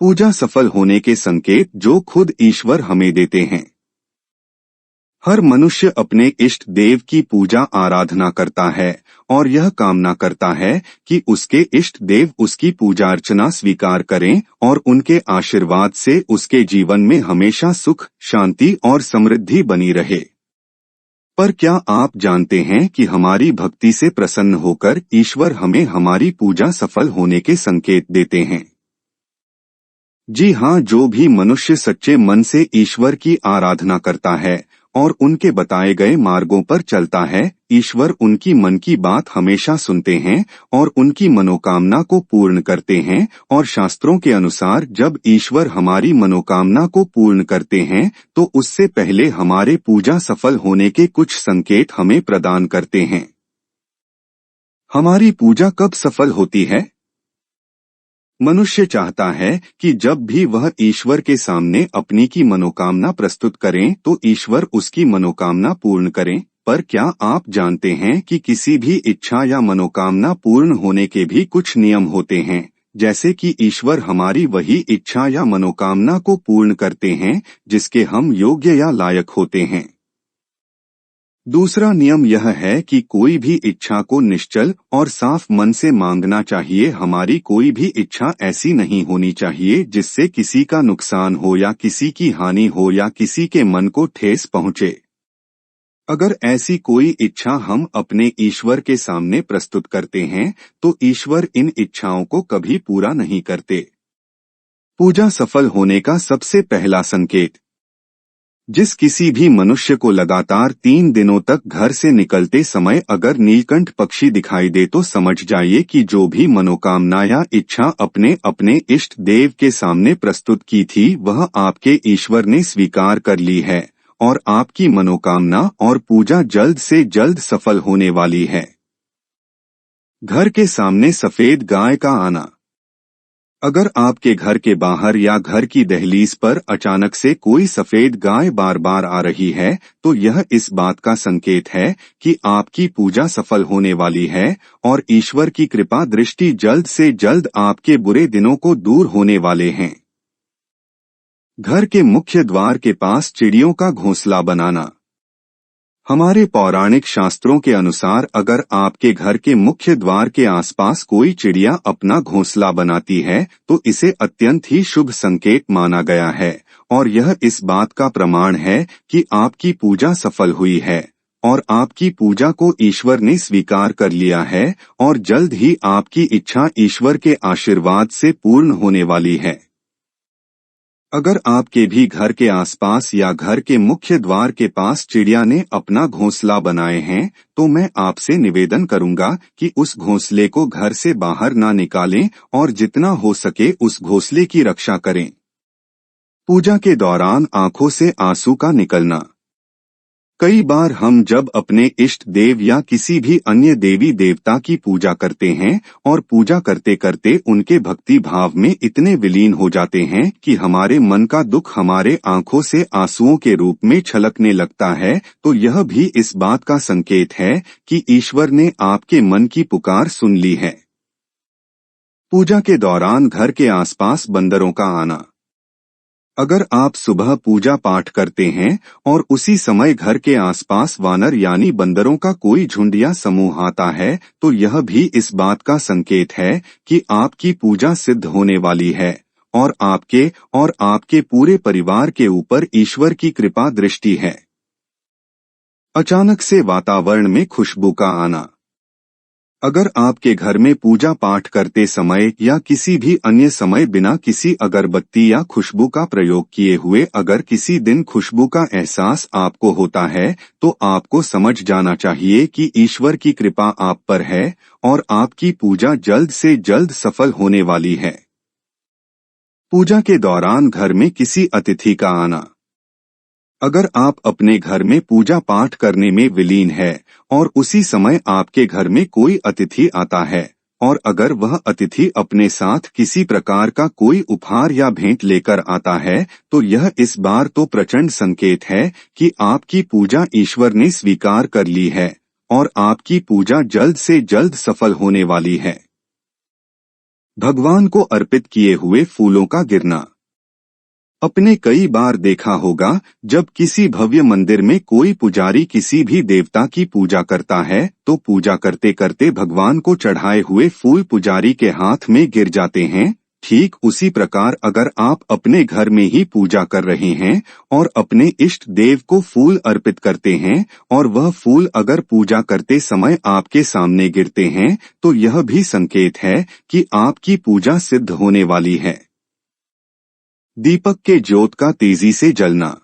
पूजा सफल होने के संकेत जो खुद ईश्वर हमें देते हैं। हर मनुष्य अपने इष्ट देव की पूजा आराधना करता है और यह कामना करता है कि उसके इष्ट देव उसकी पूजा अर्चना स्वीकार करें और उनके आशीर्वाद से उसके जीवन में हमेशा सुख, शांति और समृद्धि बनी रहे। पर क्या आप जानते हैं कि हमारी भक्ति से प्रसन्न होकर ईश्वर हमें हमारी पूजा सफल होने के संकेत देते हैं? जी हाँ, जो भी मनुष्य सच्चे मन से ईश्वर की आराधना करता है और उनके बताए गए मार्गों पर चलता है, ईश्वर उनकी मन की बात हमेशा सुनते हैं और उनकी मनोकामना को पूर्ण करते हैं। और शास्त्रों के अनुसार जब ईश्वर हमारी मनोकामना को पूर्ण करते हैं तो उससे पहले हमारे पूजा सफल होने के कुछ संकेत हमें प्रदान करते हैं। हमारी पूजा कब सफल होती है? मनुष्य चाहता है कि जब भी वह ईश्वर के सामने अपनी की मनोकामना प्रस्तुत करें तो ईश्वर उसकी मनोकामना पूर्ण करें। पर क्या आप जानते हैं कि किसी भी इच्छा या मनोकामना पूर्ण होने के भी कुछ नियम होते हैं, जैसे कि ईश्वर हमारी वही इच्छा या मनोकामना को पूर्ण करते हैं जिसके हम योग्य या लायक होते हैं। दूसरा नियम यह है कि कोई भी इच्छा को निश्चल और साफ मन से मांगना चाहिए। हमारी कोई भी इच्छा ऐसी नहीं होनी चाहिए जिससे किसी का नुकसान हो या किसी की हानि हो या किसी के मन को ठेस पहुंचे। अगर ऐसी कोई इच्छा हम अपने ईश्वर के सामने प्रस्तुत करते हैं तो ईश्वर इन इच्छाओं को कभी पूरा नहीं करते। पूजा सफल होने का सबसे पहला संकेत। जिस किसी भी मनुष्य को लगातार 3 दिनों तक घर से निकलते समय अगर नीलकंठ पक्षी दिखाई दे तो समझ जाइए कि जो भी मनोकामना या इच्छा अपने अपने इष्ट देव के सामने प्रस्तुत की थी वह आपके ईश्वर ने स्वीकार कर ली है और आपकी मनोकामना और पूजा जल्द से जल्द सफल होने वाली है। घर के सामने सफेद गाय का आना। अगर आपके घर के बाहर या घर की दहलीज पर अचानक से कोई सफेद गाय बार बार आ रही है तो यह इस बात का संकेत है कि आपकी पूजा सफल होने वाली है और ईश्वर की कृपा दृष्टि जल्द से जल्द आपके बुरे दिनों को दूर होने वाले हैं। घर के मुख्य द्वार के पास चिड़ियों का घोंसला बनाना। हमारे पौराणिक शास्त्रों के अनुसार अगर आपके घर के मुख्य द्वार के आसपास कोई चिड़िया अपना घोंसला बनाती है तो इसे अत्यंत ही शुभ संकेत माना गया है और यह इस बात का प्रमाण है कि आपकी पूजा सफल हुई है और आपकी पूजा को ईश्वर ने स्वीकार कर लिया है और जल्द ही आपकी इच्छा ईश्वर के आशीर्वाद से पूर्ण होने वाली है। अगर आपके भी घर के आसपास या घर के मुख्य द्वार के पास चिड़िया ने अपना घोंसला बनाए हैं तो मैं आपसे निवेदन करूंगा कि उस घोंसले को घर से बाहर ना निकालें और जितना हो सके उस घोंसले की रक्षा करें। पूजा के दौरान आंखों से आंसू का निकलना। कई बार हम जब अपने इष्ट देव या किसी भी अन्य देवी देवता की पूजा करते हैं और पूजा करते करते उनके भक्ति भाव में इतने विलीन हो जाते हैं कि हमारे मन का दुख हमारे आंखों से आंसुओं के रूप में छलकने लगता है, तो यह भी इस बात का संकेत है कि ईश्वर ने आपके मन की पुकार सुन ली है। पूजा के दौरान घर के आसपास बंदरों का आना। अगर आप सुबह पूजा पाठ करते हैं और उसी समय घर के आसपास वानर यानी बंदरों का कोई झुंड या समूह आता है तो यह भी इस बात का संकेत है कि आपकी पूजा सिद्ध होने वाली है और आपके पूरे परिवार के ऊपर ईश्वर की कृपा दृष्टि है। अचानक से वातावरण में खुशबू का आना। अगर आपके घर में पूजा पाठ करते समय या किसी भी अन्य समय बिना किसी अगरबत्ती या खुशबू का प्रयोग किए हुए अगर किसी दिन खुशबू का एहसास आपको होता है तो आपको समझ जाना चाहिए कि ईश्वर की कृपा आप पर है और आपकी पूजा जल्द से जल्द सफल होने वाली है। पूजा के दौरान घर में किसी अतिथि का आना। अगर आप अपने घर में पूजा पाठ करने में विलीन है और उसी समय आपके घर में कोई अतिथि आता है और अगर वह अतिथि अपने साथ किसी प्रकार का कोई उपहार या भेंट लेकर आता है तो यह इस बार तो प्रचंड संकेत है कि आपकी पूजा ईश्वर ने स्वीकार कर ली है और आपकी पूजा जल्द से जल्द सफल होने वाली है। भगवान को अर्पित किए हुए फूलों का गिरना। अपने कई बार देखा होगा जब किसी भव्य मंदिर में कोई पुजारी किसी भी देवता की पूजा करता है तो पूजा करते करते भगवान को चढ़ाए हुए फूल पुजारी के हाथ में गिर जाते हैं। ठीक उसी प्रकार अगर आप अपने घर में ही पूजा कर रहे हैं और अपने इष्ट देव को फूल अर्पित करते हैं और वह फूल अगर पूजा करते समय आपके सामने गिरते हैं तो यह भी संकेत है कि आपकी पूजा सिद्ध होने वाली है। दीपक के ज्योत का तेजी से जलना।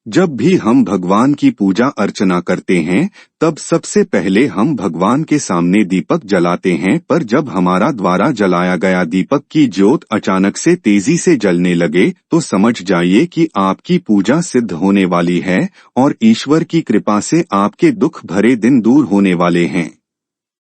जब भी हम भगवान की पूजा अर्चना करते हैं तब सबसे पहले हम भगवान के सामने दीपक जलाते हैं, पर जब हमारा द्वारा जलाया गया दीपक की ज्योत अचानक से तेजी से जलने लगे तो समझ जाइए कि आपकी पूजा सिद्ध होने वाली है और ईश्वर की कृपा से आपके दुख भरे दिन दूर होने वाले हैं।